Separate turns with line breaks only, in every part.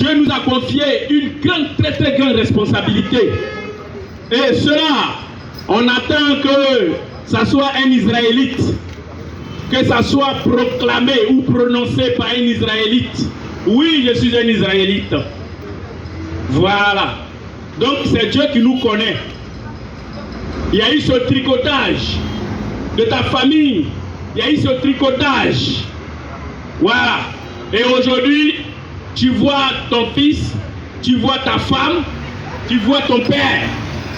Dieu nous a confié une très très grande responsabilité. Et cela, on attend que ça soit un Israélite, que ça soit proclamé ou prononcé par un Israélite. Oui, je suis un Israélite. Voilà. Donc c'est Dieu qui nous connaît. Il y a eu ce tricotage de ta famille. Il y a eu ce tricotage. Voilà. Et aujourd'hui, tu vois ton fils, tu vois ta femme, tu vois ton père.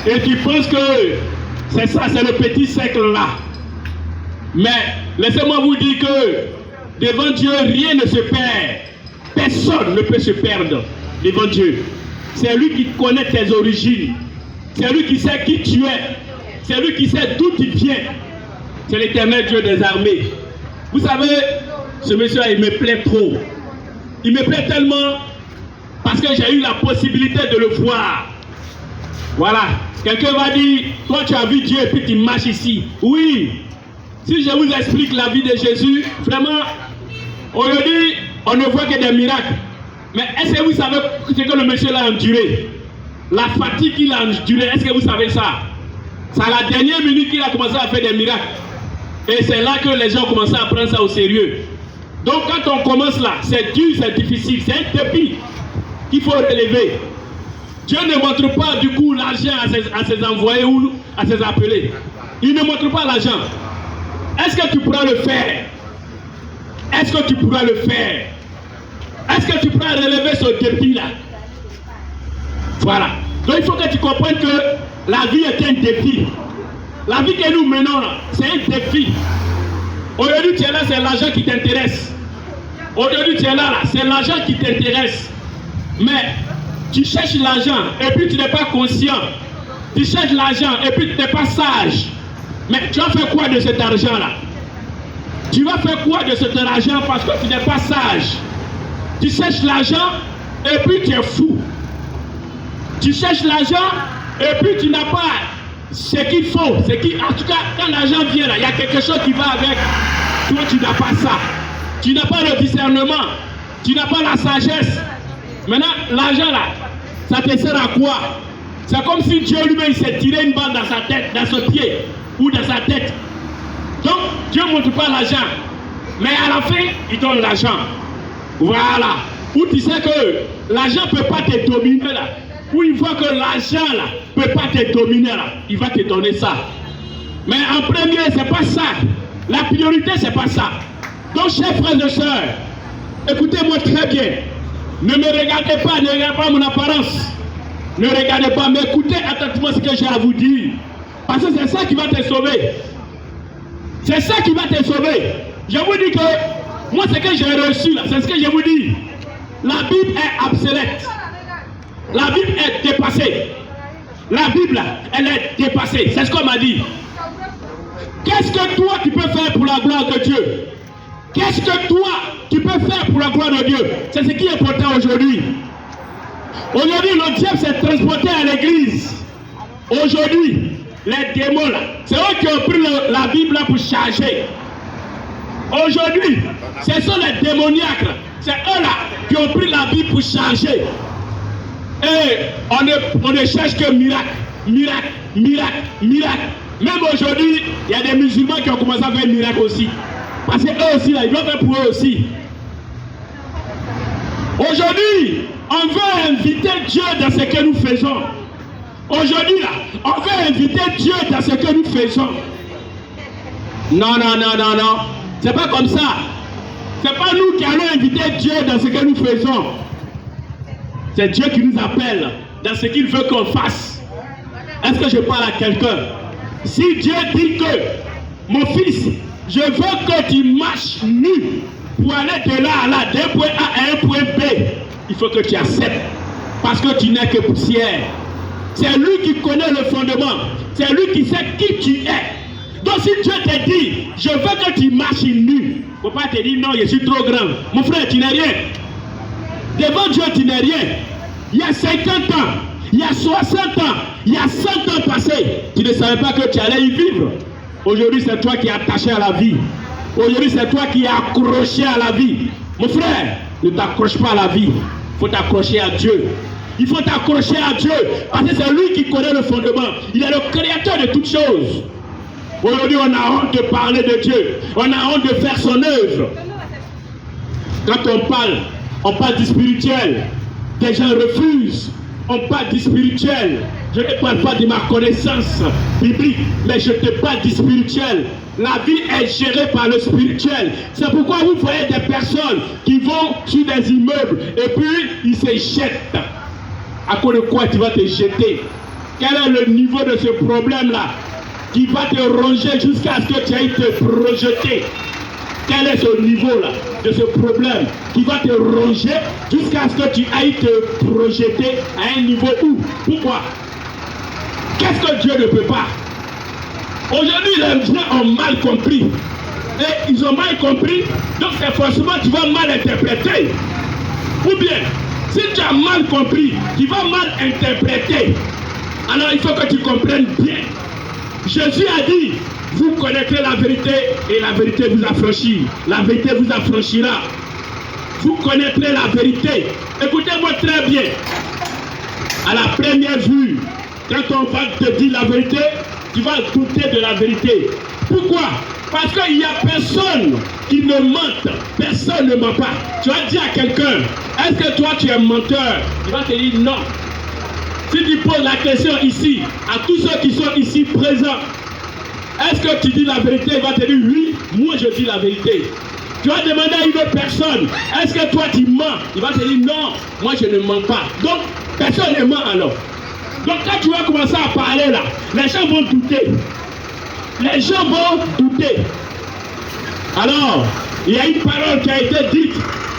Et tu penses que c'est ça, c'est le petit cercle là. Mais laissez-moi vous dire que devant Dieu, rien ne se perd. Personne ne peut se perdre devant Dieu. C'est lui qui connaît tes origines. C'est lui qui sait qui tu es. C'est lui qui sait d'où tu viens. C'est l'Éternel Dieu des armées. Vous savez, ce monsieur-là, il me plaît trop. Il me plaît tellement parce que j'ai eu la possibilité de le voir. Voilà. Quelqu'un va dire, toi tu as vu Dieu et puis tu marches ici. Oui. Si je vous explique la vie de Jésus, vraiment, aujourd'hui, on ne voit que des miracles. Mais est-ce que vous savez ce que le monsieur l'a enduré? La fatigue qu'il a enduré, est-ce que vous savez ça? C'est à la dernière minute qu'il a commencé à faire des miracles. Et c'est là que les gens ont commencé à prendre ça au sérieux. Donc quand on commence là, c'est dur, c'est difficile, c'est un défi qu'il faut relever. Dieu ne montre pas du coup l'argent à ses envoyés ou à ses appelés. Il ne montre pas l'argent. Est-ce que tu pourras le faire? Est-ce que tu pourras le faire? Est-ce que tu pourras relever ce défi-là? Voilà. Donc il faut que tu comprennes que la vie est un défi. La vie que nous menons là, c'est un défi. Aujourd'hui tu es là, c'est l'argent qui t'intéresse. Aujourd'hui tu es là, c'est l'argent qui t'intéresse. Mais tu cherches l'argent et puis tu n'es pas conscient. Tu cherches l'argent et puis tu n'es pas sage. Mais tu vas faire quoi de cet argent-là? Tu vas faire quoi de cet argent parce que tu n'es pas sage? Tu cherches l'argent et puis tu es fou. Tu cherches l'argent et puis tu n'as pas ce qu'il faut. En tout cas, quand l'argent vient là, il y a quelque chose qui va avec. Toi, tu n'as pas ça. Tu n'as pas le discernement. Tu n'as pas la sagesse. Maintenant, l'argent là, ça te sert à quoi? C'est comme si Dieu lui-même s'est tiré une balle dans sa tête, dans son pied ou dans sa tête. Donc, Dieu ne montre pas l'argent. Mais à la fin, il donne l'argent. Voilà. Où tu sais que l'argent ne peut pas te dominer là. Où il voit que l'argent là ne peut pas te dominer là. Il va te donner ça. Mais en premier, ce n'est pas ça. La priorité, ce n'est pas ça. Donc, chers frères et sœurs, écoutez-moi très bien. Ne me regardez pas, ne regardez pas mon apparence. Ne regardez pas, mais écoutez attentivement ce que j'ai à vous dire. Parce que c'est ça qui va te sauver. C'est ça qui va te sauver. Je vous dis que moi, ce que j'ai reçu là, c'est ce que je vous dis. La Bible est obsolète. La Bible est dépassée. La Bible, elle est dépassée. C'est ce qu'on m'a dit. Qu'est-ce que toi, tu peux faire pour la gloire de Dieu? Qu'est-ce que toi, tu peux faire pour la gloire de Dieu? C'est ce qui est important aujourd'hui. Aujourd'hui, le diable s'est transporté à l'église. Aujourd'hui, les démons là, c'est eux qui ont pris la Bible là pour charger. Aujourd'hui, ce sont les démoniaques. C'est eux là qui ont pris la Bible pour charger. Et on ne cherche que miracle, miracle, miracle, miracle. Même aujourd'hui, il y a des musulmans qui ont commencé à faire miracle aussi. Parce qu'eux aussi, là, ils doivent faire pour eux aussi. Aujourd'hui, on veut inviter Dieu dans ce que nous faisons. Aujourd'hui, là, on veut inviter Dieu dans ce que nous faisons. Non, non, non, non, non. C'est pas comme ça. C'est pas nous qui allons inviter Dieu dans ce que nous faisons. C'est Dieu qui nous appelle dans ce qu'il veut qu'on fasse. Est-ce que je parle à quelqu'un? Si Dieu dit que, mon fils, je veux que tu marches nu pour aller de là à là, d'un point A à un point B, il faut que tu acceptes. Parce que tu n'es que poussière. C'est lui qui connaît le fondement. C'est lui qui sait qui tu es. Donc si Dieu te dit, je veux que tu marches nu, il ne faut pas te dire non, je suis trop grand. Mon frère, tu n'es rien. Devant Dieu, tu n'es rien. Il y a 50 ans, il y a 60 ans, il y a 100 ans passés, tu ne savais pas que tu allais y vivre. Aujourd'hui, c'est toi qui es attaché à la vie. Aujourd'hui, c'est toi qui es accroché à la vie. Mon frère, ne t'accroche pas à la vie. faut t'accrocher à Dieu. Il faut t'accrocher à Dieu parce que c'est lui qui connaît le fondement. Il est le créateur de toutes choses. Aujourd'hui, on a honte de parler de Dieu. On a honte de faire son œuvre. Quand on parle du spirituel. Des gens refusent. On parle du spirituel. Je ne parle pas de ma connaissance biblique, mais je te parle du spirituel. La vie est gérée par le spirituel. C'est pourquoi vous voyez des personnes qui vont sur des immeubles et puis ils se jettent. À cause de quoi tu vas te jeter? Quel est le niveau de ce problème-là qui va te ronger jusqu'à ce que tu ailles te projeter? Quel est ce niveau-là de ce problème qui va te ronger jusqu'à ce que tu ailles te projeter à un niveau où? Pourquoi? Qu'est-ce que Dieu ne peut pas? Aujourd'hui, les gens ont mal compris. Et ils ont mal compris, donc c'est forcément tu vas mal interpréter. Ou bien, si tu as mal compris, tu vas mal interpréter. Alors il faut que tu comprennes bien. Jésus a dit, vous connaîtrez la vérité et la vérité vous affranchira. La vérité vous affranchira. Vous connaîtrez la vérité. Écoutez-moi très bien. À la première vue, quand on va te dire la vérité, tu vas douter de la vérité. Pourquoi? Parce qu'il n'y a personne qui ne mente. Personne ne ment pas. Tu vas dire à quelqu'un, est-ce que toi tu es menteur? Il va te dire non. Si tu poses la question ici, à tous ceux qui sont ici présents, est-ce que tu dis la vérité? Il va te dire oui, moi je dis la vérité. Tu vas demander à une autre personne, est-ce que toi tu mens? Il va te dire non, moi je ne mens pas. Donc, personne ne ment alors. Donc quand tu vas commencer à parler là, les gens vont douter. Les gens vont douter. Alors, il y a une parole qui a été dite,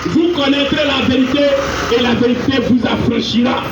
vous connaîtrez la vérité et la vérité vous affranchira.